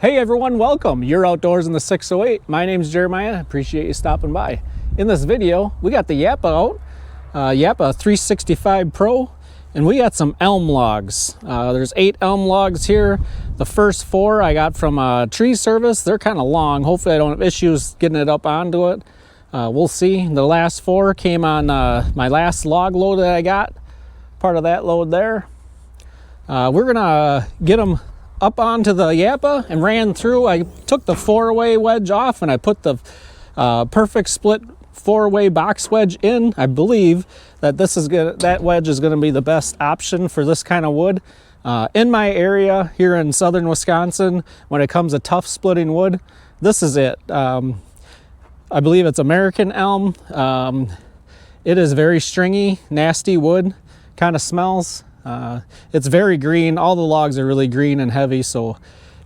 Hey everyone, welcome. You're outdoors in the 608. My name's Jeremiah. Appreciate you stopping by. In this video, we got the Japa out, Japa 365 Pro, and we got some elm logs. There's 8 elm logs here. The first 4 I got from a tree service. They're kind of long. Hopefully I don't have issues getting it up onto it. We'll see. The last 4 came on my last log load that I got. Part of that load there. We're gonna get them up onto the Japa and ran through. I took the 4-way wedge off and I put the perfect split 4-way box wedge in. I believe that that wedge is going to be the best option for this kind of wood. In my area here in southern Wisconsin, when it comes to tough splitting wood, this is it. I believe it's American elm. It is very stringy, nasty wood, kind of smells. It's very green. All the logs are really green and heavy, so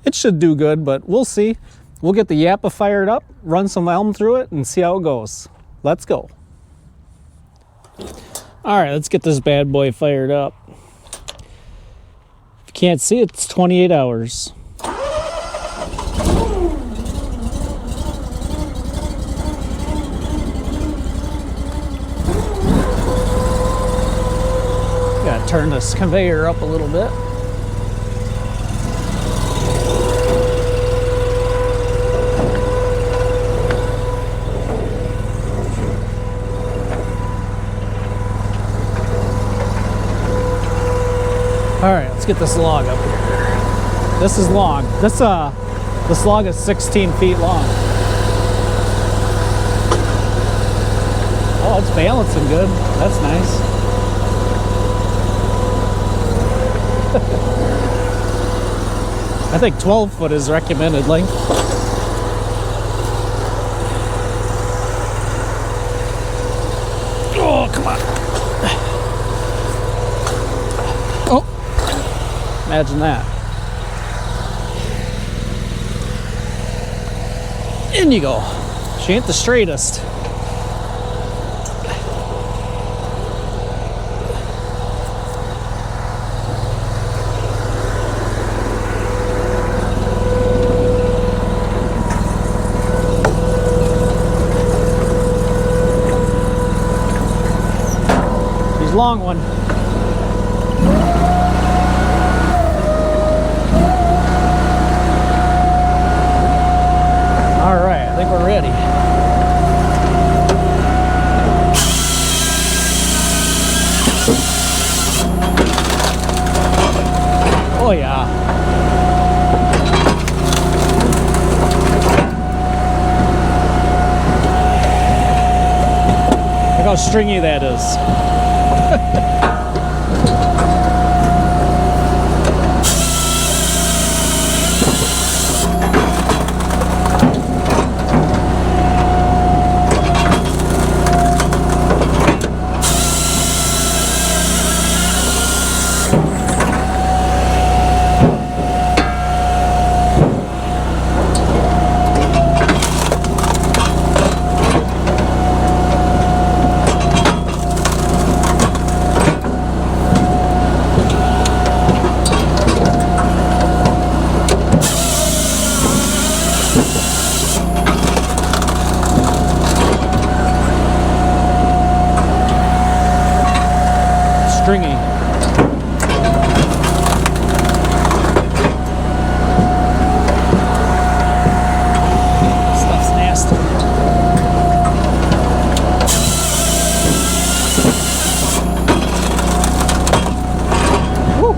it should do good, but we'll see. We'll get the Japa fired up, run some elm through it, and see how it goes. Let's go. All right, let's get this bad boy fired up. If you can't see it, it's 28 hours. Turn this conveyor up a little bit. All right, let's get this log up here. This is long. This log is 16 feet long. Oh, it's balancing good. That's nice. I think 12 foot is recommended length. Oh, come on. Oh, imagine that. In you go. She ain't the straightest. Long one. All right, I think we're ready. Oh yeah. Look how stringy that is. Stringy. Stuff's nasty. Woo.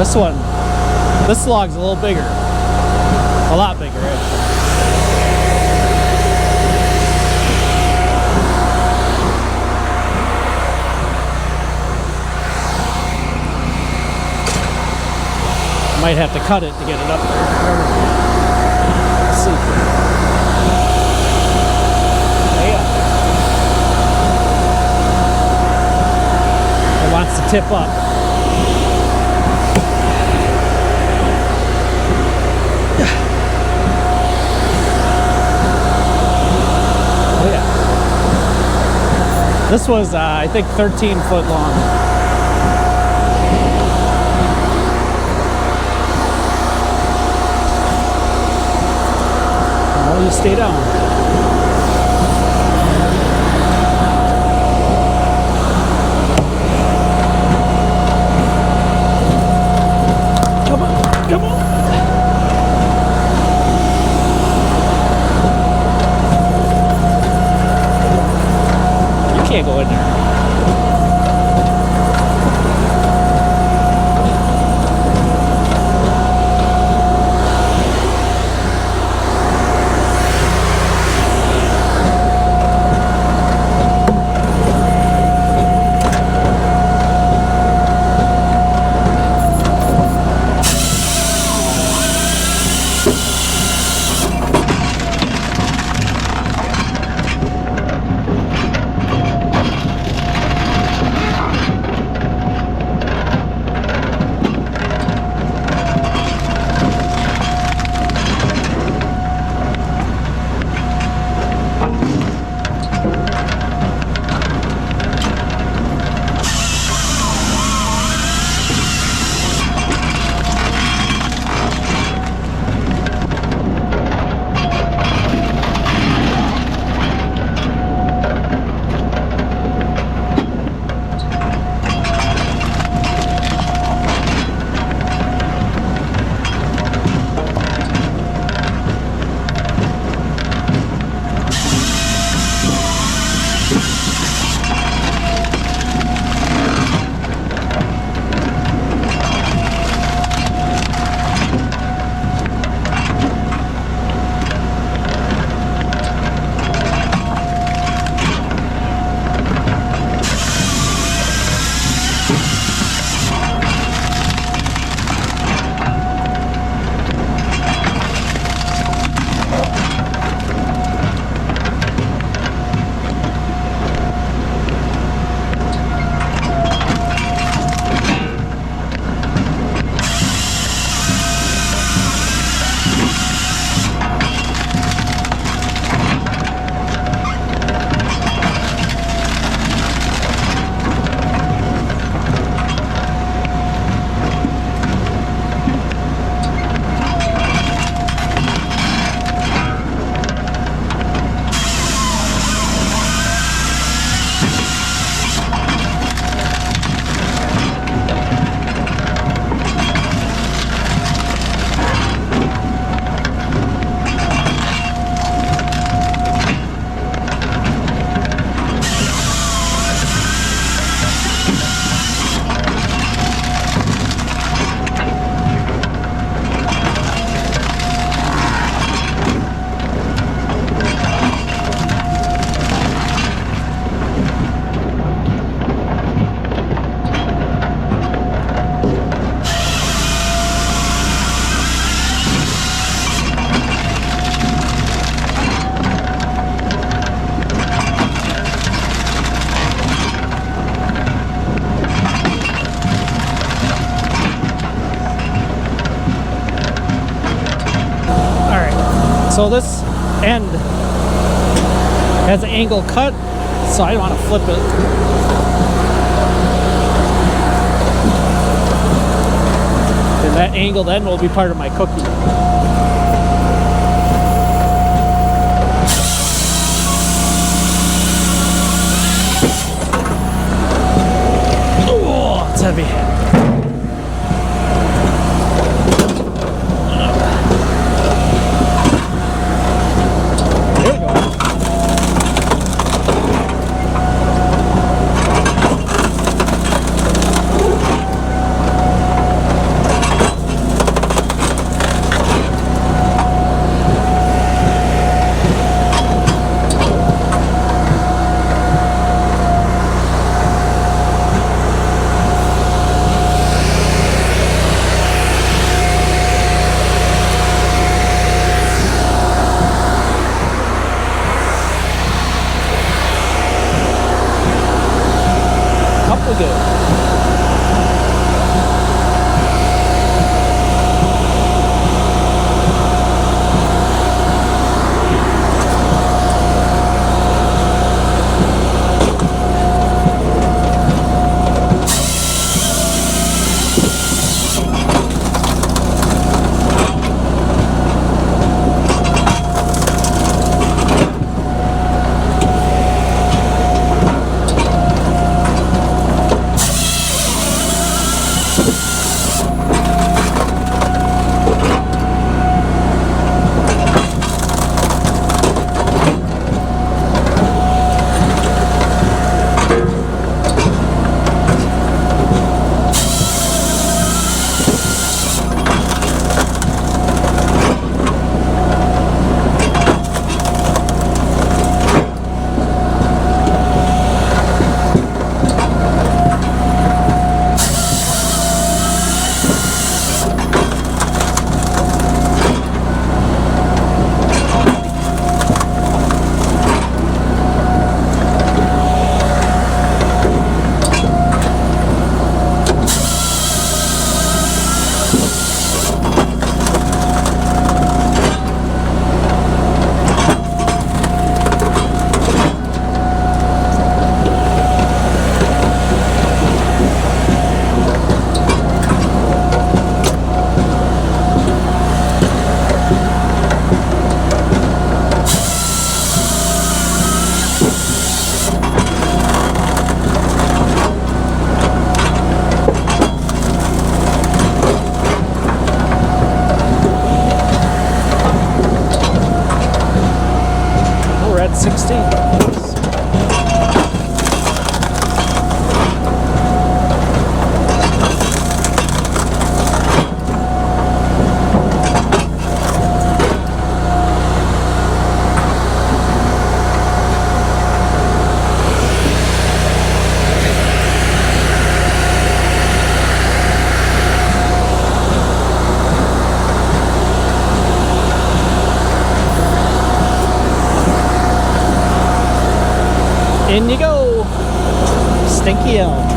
This log's a little bigger. A lot bigger, actually. Might have to cut it to get it up there. Let's see. Yeah. It wants to tip up. Oh yeah. This was, I think, 13 foot long. You stay down. Come on, come on. You can't go in there. So this end has an angle cut, so I want to flip it. And that angled end will be part of my cookie. Oh, it's heavy. we go. We're at 16. In you go, Stinky Elm.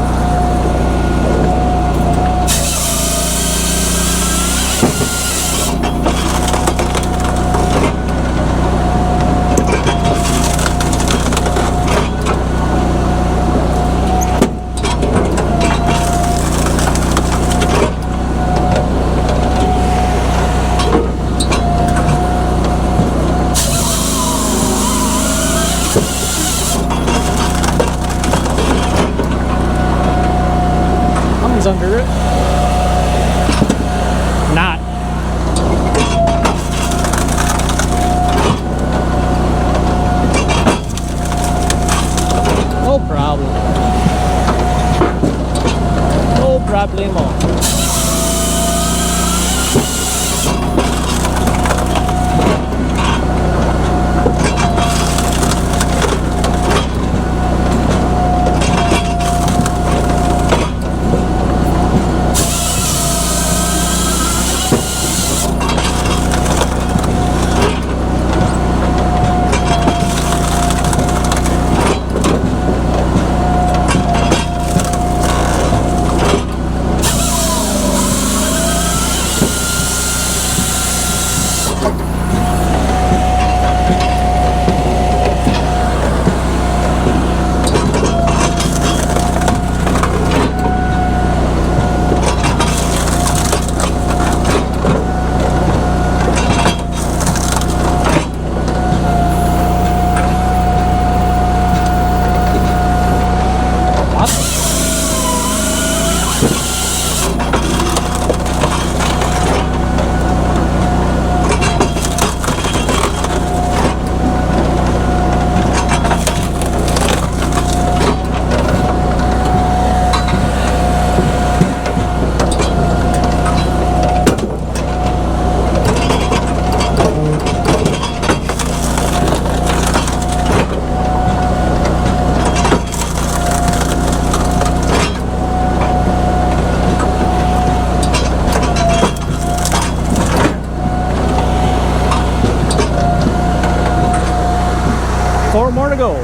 Under it. Not. No problem. No problemo. Four more to go.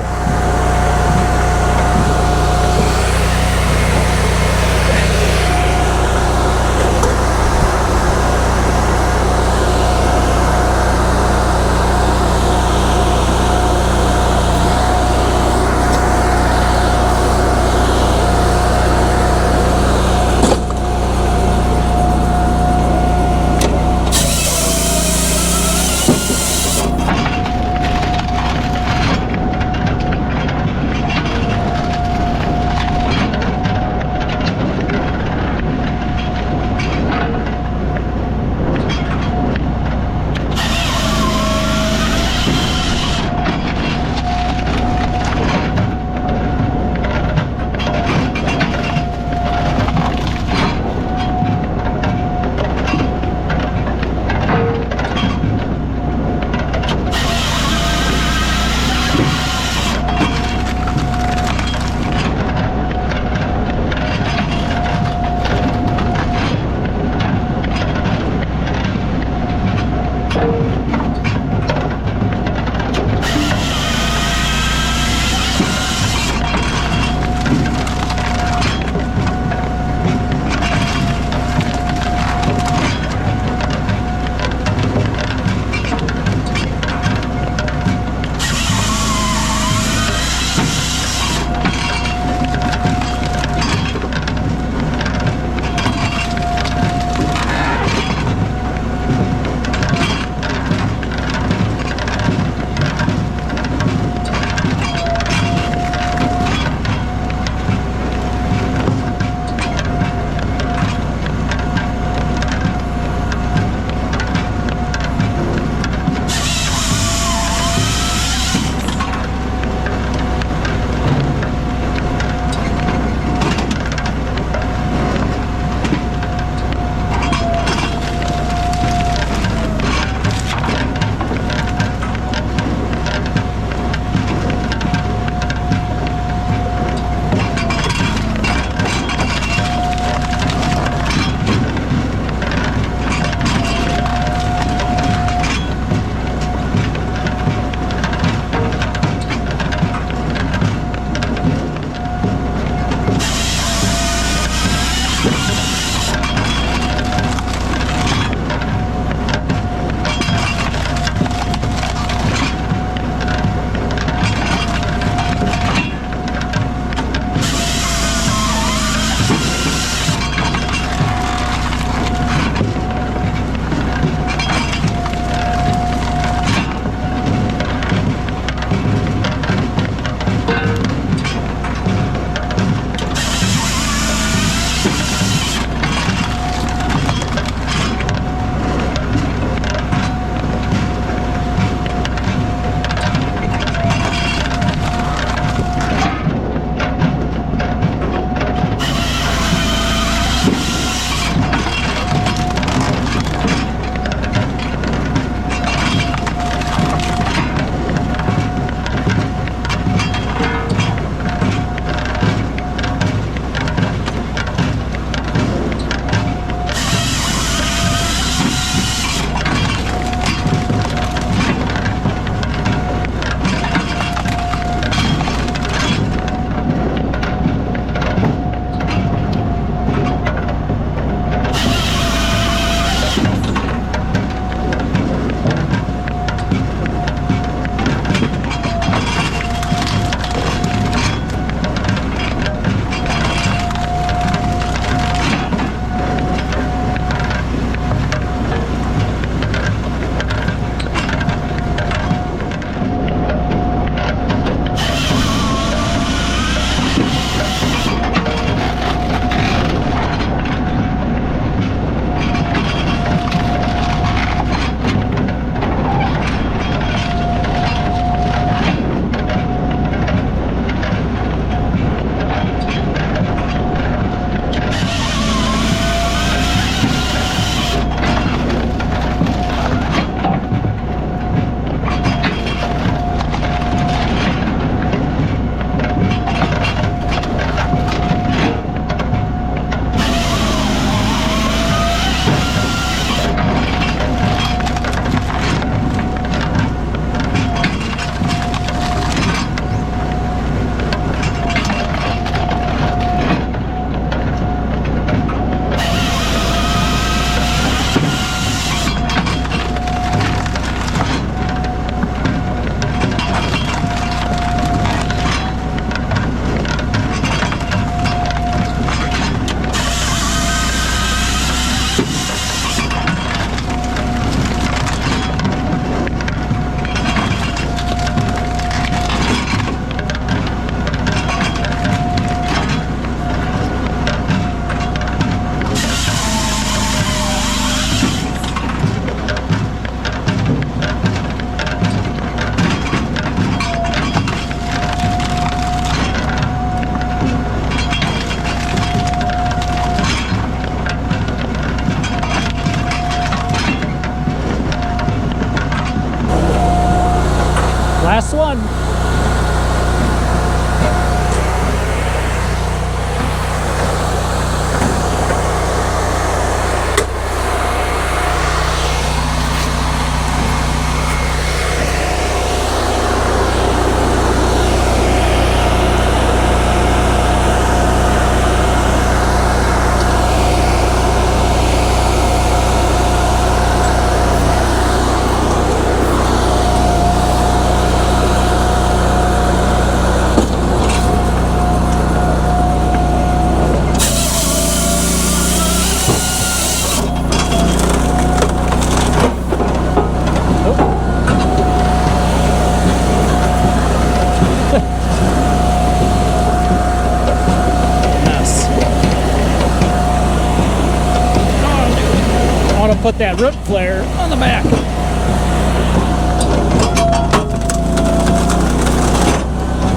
gonna put that root flare on the back.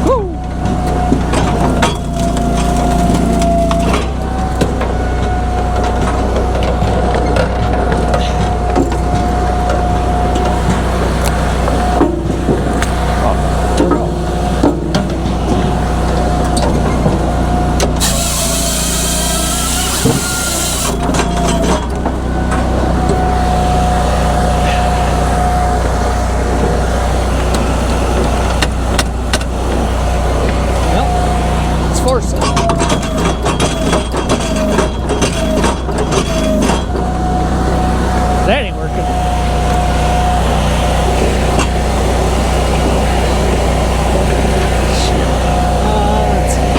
Woo. Force it. That ain't working. Let's see.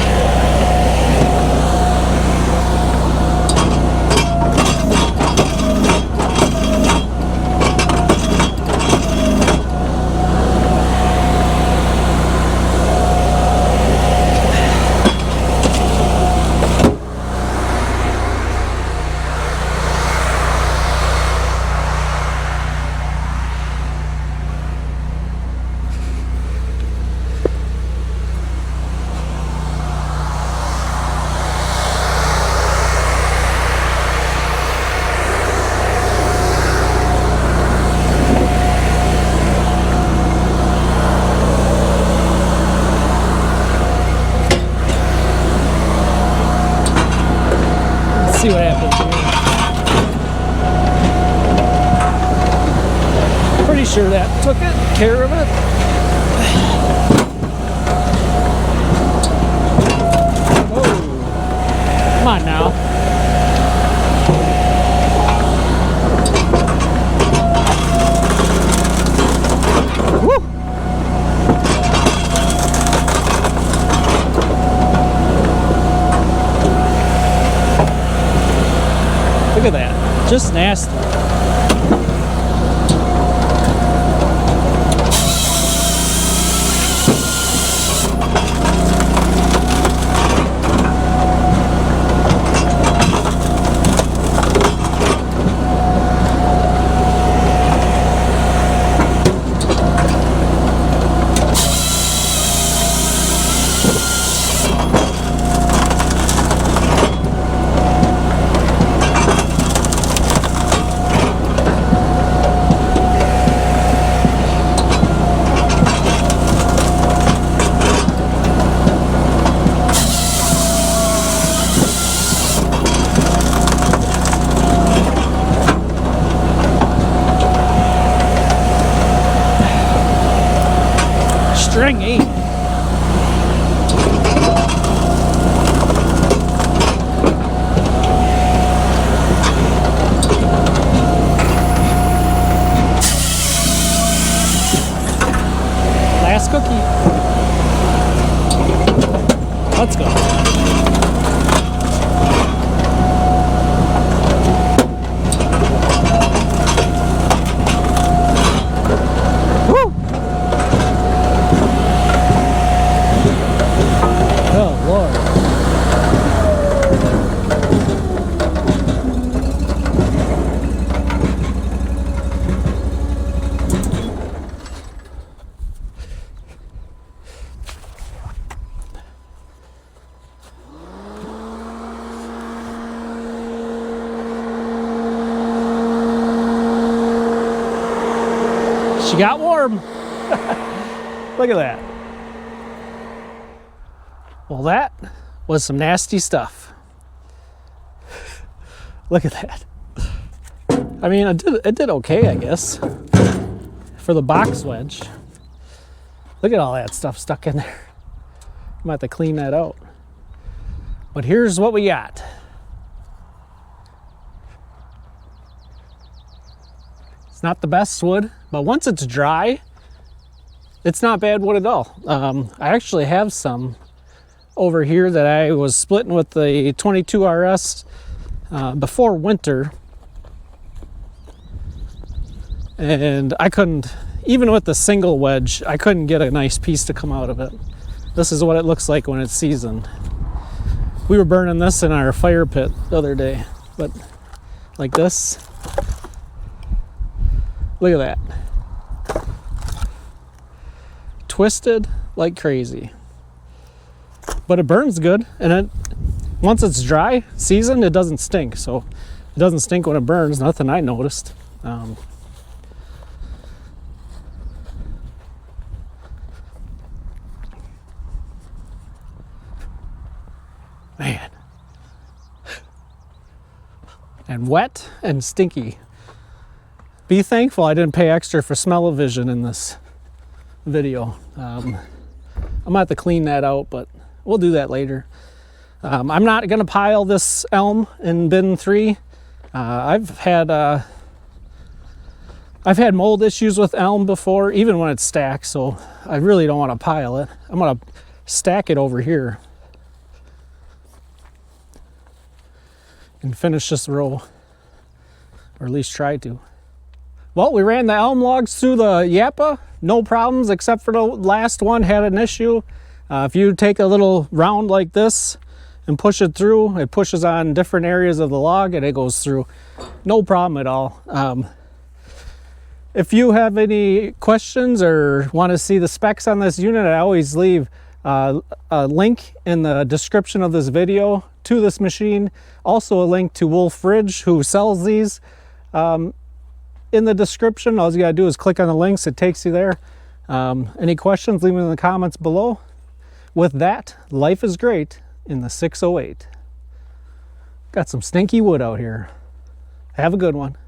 See what happens here. Pretty sure that took care of it. Oh, come on now. Woo. Look at that, just nasty. Stringy. Last cookie. Let's go. She got warm. Look at that. Well, that was some nasty stuff. Look at that. I mean, it did okay, I guess, for the box wedge. Look at all that stuff stuck in there. I'm about to clean that out. But here's what we got. It's not the best wood, but once it's dry, it's not bad wood at all. I actually have some over here that I was splitting with the 22 RS before winter. And I couldn't, even with the single wedge, I couldn't get a nice piece to come out of it. This is what it looks like when it's seasoned. We were burning this in our fire pit the other day, but like this, Look at that. Twisted like crazy. But it burns good, and once it's dry, seasoned, it doesn't stink. So it doesn't stink when it burns, nothing I noticed. Man. And wet and stinky. Be thankful I didn't pay extra for smell-o-vision in this video. I'm gonna have to clean that out, but we'll do that later. I'm not gonna pile this elm in bin 3. I've had mold issues with elm before, even when it's stacked, so I really don't want to pile it. I'm gonna stack it over here and finish this row, or at least try to. Well, we ran the elm logs through the Japa, no problems, except for the last one had an issue. If you take a little round like this and push it through, it pushes on different areas of the log and it goes through. No problem at all. If you have any questions or want to see the specs on this unit, I always leave a link in the description of this video to this machine. Also a link to Wolf Ridge, who sells these, in the description. All you gotta do is click on the links, it takes you there. Any questions, leave them in the comments below. With that, life is great in the 608. Got some stinky wood out here. Have a good one.